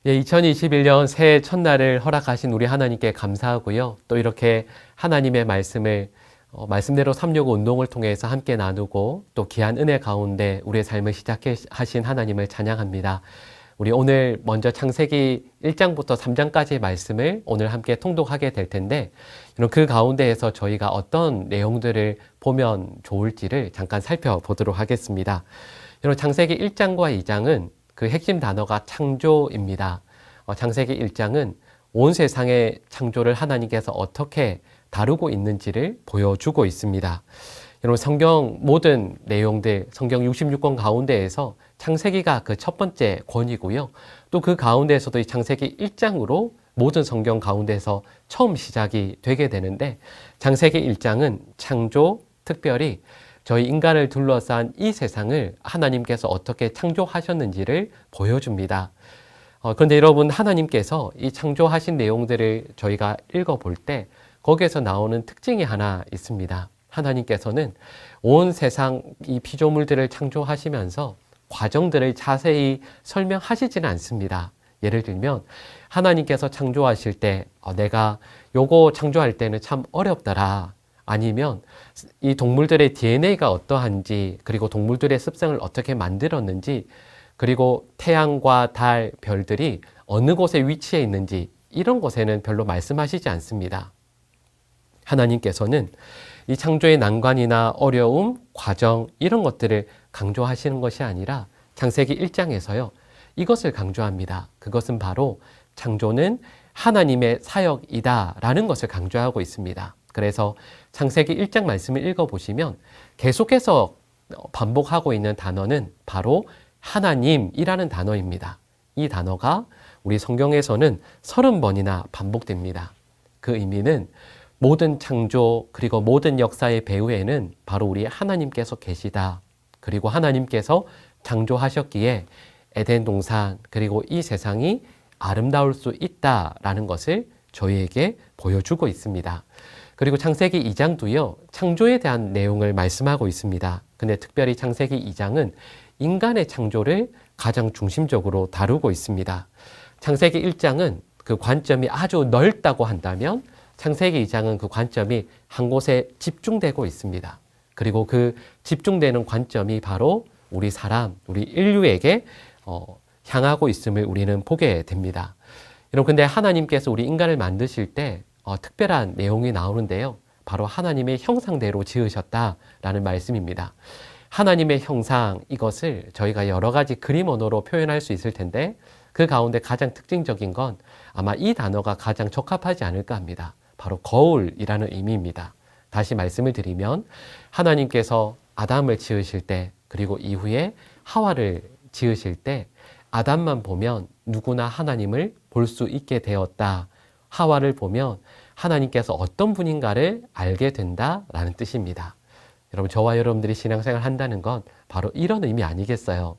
예, 2021년 새해 첫날을 허락하신 우리 하나님께 감사하고요. 또 이렇게 하나님의 말씀을 말씀대로 365 운동을 통해서 함께 나누고 또 귀한 은혜 가운데 우리의 삶을 시작하신 하나님을 찬양합니다. 우리 오늘 먼저 창세기 1장부터 3장까지의 말씀을 오늘 함께 통독하게 될 텐데 그 가운데에서 저희가 어떤 내용들을 보면 좋을지를 잠깐 살펴보도록 하겠습니다. 여러분, 창세기 1장과 2장은 그 핵심 단어가 창조입니다. 창세기 1장은 온 세상의 창조를 하나님께서 어떻게 다루고 있는지를 보여주고 있습니다. 여러분, 성경 모든 내용들, 성경 66권 가운데에서 창세기가 그 첫 번째 권이고요. 또 그 가운데에서도 이 창세기 1장으로 모든 성경 가운데서 처음 시작이 되게 되는데, 창세기 1장은 창조, 특별히 저희 인간을 둘러싼 이 세상을 하나님께서 어떻게 창조하셨는지를 보여줍니다. 그런데 여러분, 하나님께서 이 창조하신 내용들을 저희가 읽어볼 때 거기에서 나오는 특징이 하나 있습니다. 하나님께서는 온 세상 이 피조물들을 창조하시면서 과정들을 자세히 설명하시지는 않습니다. 예를 들면 하나님께서 창조하실 때 내가 요거 창조할 때는 참 어렵더라. 아니면 이 동물들의 DNA가 어떠한지, 그리고 동물들의 습성을 어떻게 만들었는지, 그리고 태양과 달, 별들이 어느 곳에 위치해 있는지 이런 것에는 별로 말씀하시지 않습니다. 하나님께서는 이 창조의 난관이나 어려움, 과정 이런 것들을 강조하시는 것이 아니라 창세기 1장에서요 이것을 강조합니다. 그것은 바로 창조는 하나님의 사역이다 라는 것을 강조하고 있습니다. 그래서 창세기 1장 말씀을 읽어보시면 계속해서 반복하고 있는 단어는 바로 하나님이라는 단어입니다. 이 단어가 우리 성경에서는 30번이나 반복됩니다. 그 의미는 모든 창조 그리고 모든 역사의 배후에는 바로 우리 하나님께서 계시다. 그리고 하나님께서 창조하셨기에 에덴 동산 그리고 이 세상이 아름다울 수 있다라는 것을 저희에게 보여주고 있습니다. 그리고 창세기 2장도요, 창조에 대한 내용을 말씀하고 있습니다. 근데 특별히 창세기 2장은 인간의 창조를 가장 중심적으로 다루고 있습니다. 창세기 1장은 그 관점이 아주 넓다고 한다면 창세기 2장은 그 관점이 한 곳에 집중되고 있습니다. 그리고 그 집중되는 관점이 바로 우리 사람, 우리 인류에게 향하고 있음을 우리는 보게 됩니다. 여러분, 근데 하나님께서 우리 인간을 만드실 때 특별한 내용이 나오는데요. 바로 하나님의 형상대로 지으셨다라는 말씀입니다. 하나님의 형상, 이것을 저희가 여러 가지 그림 언어로 표현할 수 있을 텐데 그 가운데 가장 특징적인 건 아마 이 단어가 가장 적합하지 않을까 합니다. 바로 거울이라는 의미입니다. 다시 말씀을 드리면 하나님께서 아담을 지으실 때 그리고 이후에 하와를 지으실 때 아담만 보면 누구나 하나님을 볼 수 있게 되었다. 하와를 보면 하나님께서 어떤 분인가를 알게 된다라는 뜻입니다. 여러분, 저와 여러분들이 신앙생활 한다는 건 바로 이런 의미 아니겠어요?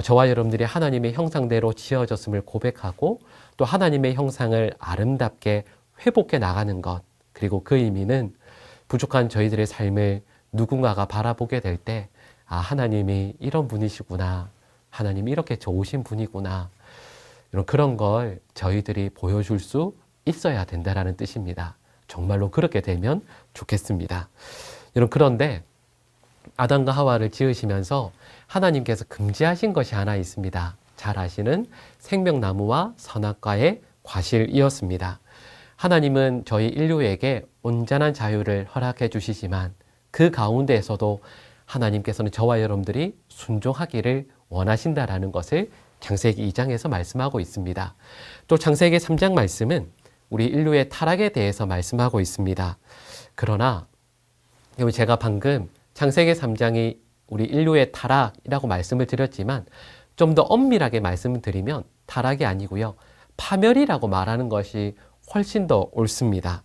저와 여러분들이 하나님의 형상대로 지어졌음을 고백하고 또 하나님의 형상을 아름답게 회복해 나가는 것, 그리고 그 의미는 부족한 저희들의 삶을 누군가가 바라보게 될 때 하나님이 이런 분이시구나, 하나님이 이렇게 좋으신 분이구나, 이런 그런 걸 저희들이 보여줄 수 있어야 된다라는 뜻입니다. 정말로 그렇게 되면 좋겠습니다. 여러분, 그런데 아담과 하와를 지으시면서 하나님께서 금지하신 것이 하나 있습니다. 잘 아시는 생명나무와 선악과의 과실이었습니다. 하나님은 저희 인류에게 온전한 자유를 허락해 주시지만 그 가운데에서도 하나님께서는 저와 여러분들이 순종하기를 원하신다라는 것을 창세기 2장에서 말씀하고 있습니다. 또 창세기 3장 말씀은 우리 인류의 타락에 대해서 말씀하고 있습니다. 그러나 제가 방금 창세기 3장이 우리 인류의 타락이라고 말씀을 드렸지만 좀 더 엄밀하게 말씀을 드리면 타락이 아니고요, 파멸이라고 말하는 것이 훨씬 더 옳습니다.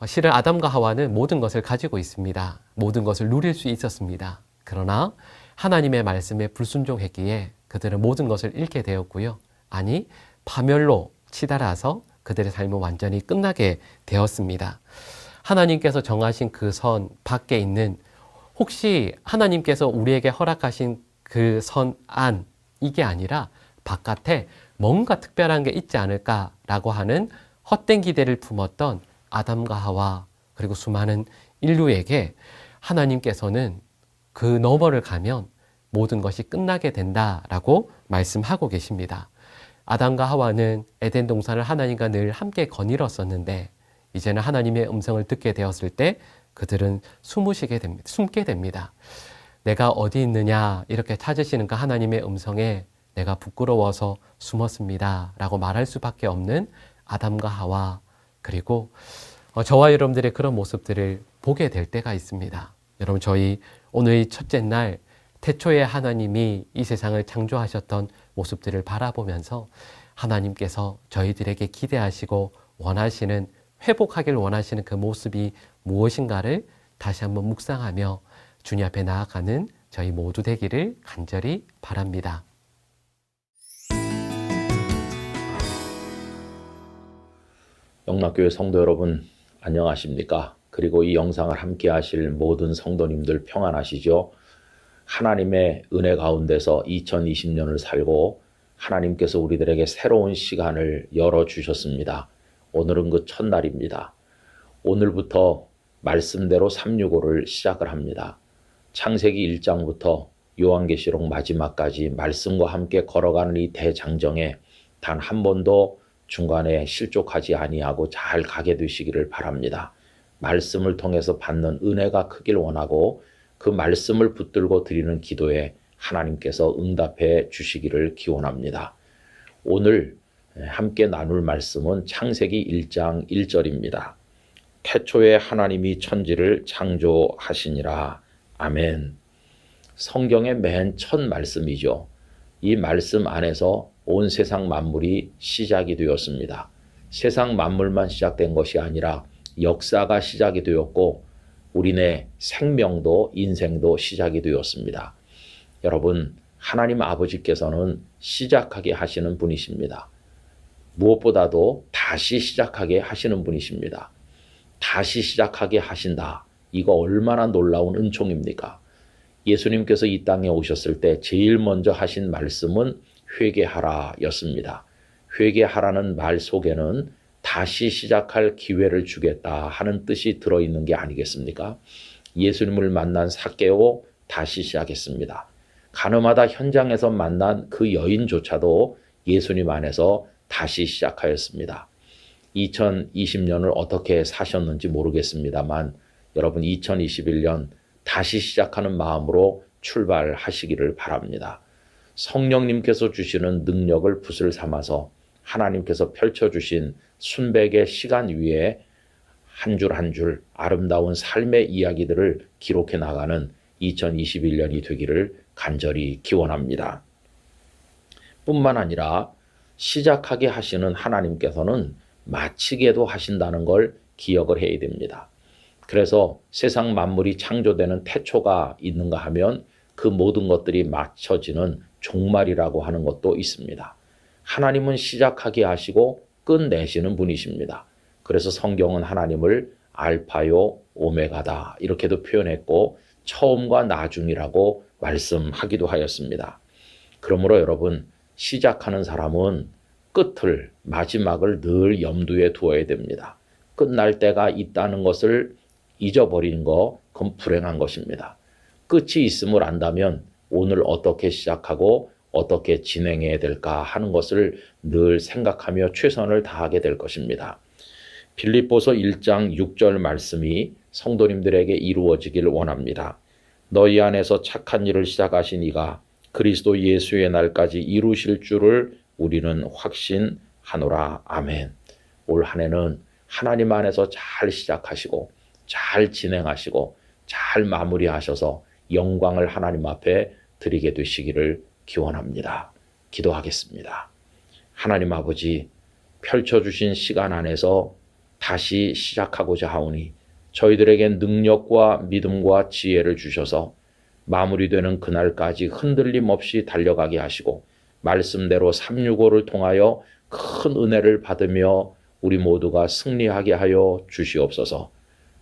실은 아담과 하와는 모든 것을 가지고 있습니다. 모든 것을 누릴 수 있었습니다. 그러나 하나님의 말씀에 불순종했기에 그들은 모든 것을 잃게 되었고요. 아니, 파멸로 치달아서 그들의 삶은 완전히 끝나게 되었습니다. 하나님께서 정하신 그 선 밖에 있는, 혹시 하나님께서 우리에게 허락하신 그 선 안, 이게 아니라 바깥에 뭔가 특별한 게 있지 않을까라고 하는 헛된 기대를 품었던 아담과 하와 그리고 수많은 인류에게 하나님께서는 그 너머를 가면 모든 것이 끝나게 된다라고 말씀하고 계십니다. 아담과 하와는 에덴 동산을 하나님과 늘 함께 거닐었었는데 이제는 하나님의 음성을 듣게 되었을 때 그들은 숨게 됩니다. 내가 어디 있느냐 이렇게 찾으시는 그 하나님의 음성에 내가 부끄러워서 숨었습니다 라고 말할 수밖에 없는 아담과 하와, 그리고 저와 여러분들의 그런 모습들을 보게 될 때가 있습니다. 여러분, 저희 오늘 첫째 날 태초에 하나님이 이 세상을 창조하셨던 모습들을 바라보면서 하나님께서 저희들에게 기대하시고 원하시는, 회복하길 원하시는 그 모습이 무엇인가를 다시 한번 묵상하며 주님 앞에 나아가는 저희 모두 되기를 간절히 바랍니다. 영락교회 성도 여러분, 안녕하십니까? 그리고 이 영상을 함께 하실 모든 성도님들 평안하시죠? 하나님의 은혜 가운데서 2020년을 살고 하나님께서 우리들에게 새로운 시간을 열어주셨습니다. 오늘은 그 첫날입니다. 오늘부터 말씀대로 365를 시작을 합니다. 창세기 1장부터 요한계시록 마지막까지 말씀과 함께 걸어가는 이 대장정에 단 한 번도 중간에 실족하지 아니하고 잘 가게 되시기를 바랍니다. 말씀을 통해서 받는 은혜가 크길 원하고 그 말씀을 붙들고 드리는 기도에 하나님께서 응답해 주시기를 기원합니다. 오늘 함께 나눌 말씀은 창세기 1장 1절입니다. 태초에 하나님이 천지를 창조하시니라. 아멘. 성경의 맨 첫 말씀이죠. 이 말씀 안에서 온 세상 만물이 시작이 되었습니다. 세상 만물만 시작된 것이 아니라 역사가 시작이 되었고 우리네 생명도 인생도 시작이 되었습니다. 여러분, 하나님 아버지께서는 시작하게 하시는 분이십니다. 무엇보다도 다시 시작하게 하시는 분이십니다. 다시 시작하게 하신다. 이거 얼마나 놀라운 은총입니까? 예수님께서 이 땅에 오셨을 때 제일 먼저 하신 말씀은 회개하라 였습니다. 회개하라는 말 속에는 다시 시작할 기회를 주겠다 하는 뜻이 들어있는 게 아니겠습니까? 예수님을 만난 삭개오 다시 시작했습니다. 가늠하다 현장에서 만난 그 여인조차도 예수님 안에서 다시 시작하였습니다. 2020년을 어떻게 사셨는지 모르겠습니다만 여러분 2021년 다시 시작하는 마음으로 출발하시기를 바랍니다. 성령님께서 주시는 능력을 붓을 삼아서 하나님께서 펼쳐주신 순백의 시간 위에 한 줄 한 줄 아름다운 삶의 이야기들을 기록해 나가는 2021년이 되기를 간절히 기원합니다. 뿐만 아니라 시작하게 하시는 하나님께서는 마치게도 하신다는 걸 기억을 해야 됩니다. 그래서 세상 만물이 창조되는 태초가 있는가 하면 그 모든 것들이 맞춰지는 종말이라고 하는 것도 있습니다. 하나님은 시작하게 하시고 끝내시는 분이십니다. 그래서 성경은 하나님을 알파요 오메가다 이렇게도 표현했고 처음과 나중이라고 말씀하기도 하였습니다. 그러므로 여러분, 시작하는 사람은 끝을, 마지막을 늘 염두에 두어야 됩니다. 끝날 때가 있다는 것을 잊어버린 거, 그건 불행한 것입니다. 끝이 있음을 안다면 오늘 어떻게 시작하고 어떻게 진행해야 될까 하는 것을 늘 생각하며 최선을 다하게 될 것입니다. 빌립보서 1장 6절 말씀이 성도님들에게 이루어지길 원합니다. 너희 안에서 착한 일을 시작하신 이가 그리스도 예수의 날까지 이루실 줄을 우리는 확신하노라. 아멘. 올 한 해는 하나님 안에서 잘 시작하시고 잘 진행하시고 잘 마무리하셔서 영광을 하나님 앞에 드리게 되시기를 기원합니다. 기도하겠습니다. 하나님 아버지, 펼쳐주신 시간 안에서 다시 시작하고자 하오니 저희들에게 능력과 믿음과 지혜를 주셔서 마무리되는 그날까지 흔들림 없이 달려가게 하시고 말씀대로 365를 통하여 큰 은혜를 받으며 우리 모두가 승리하게 하여 주시옵소서.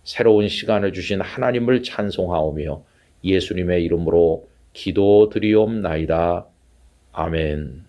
새로운 시간을 주신 하나님을 찬송하오며 예수님의 이름으로 기도드리옵나이다. 아멘.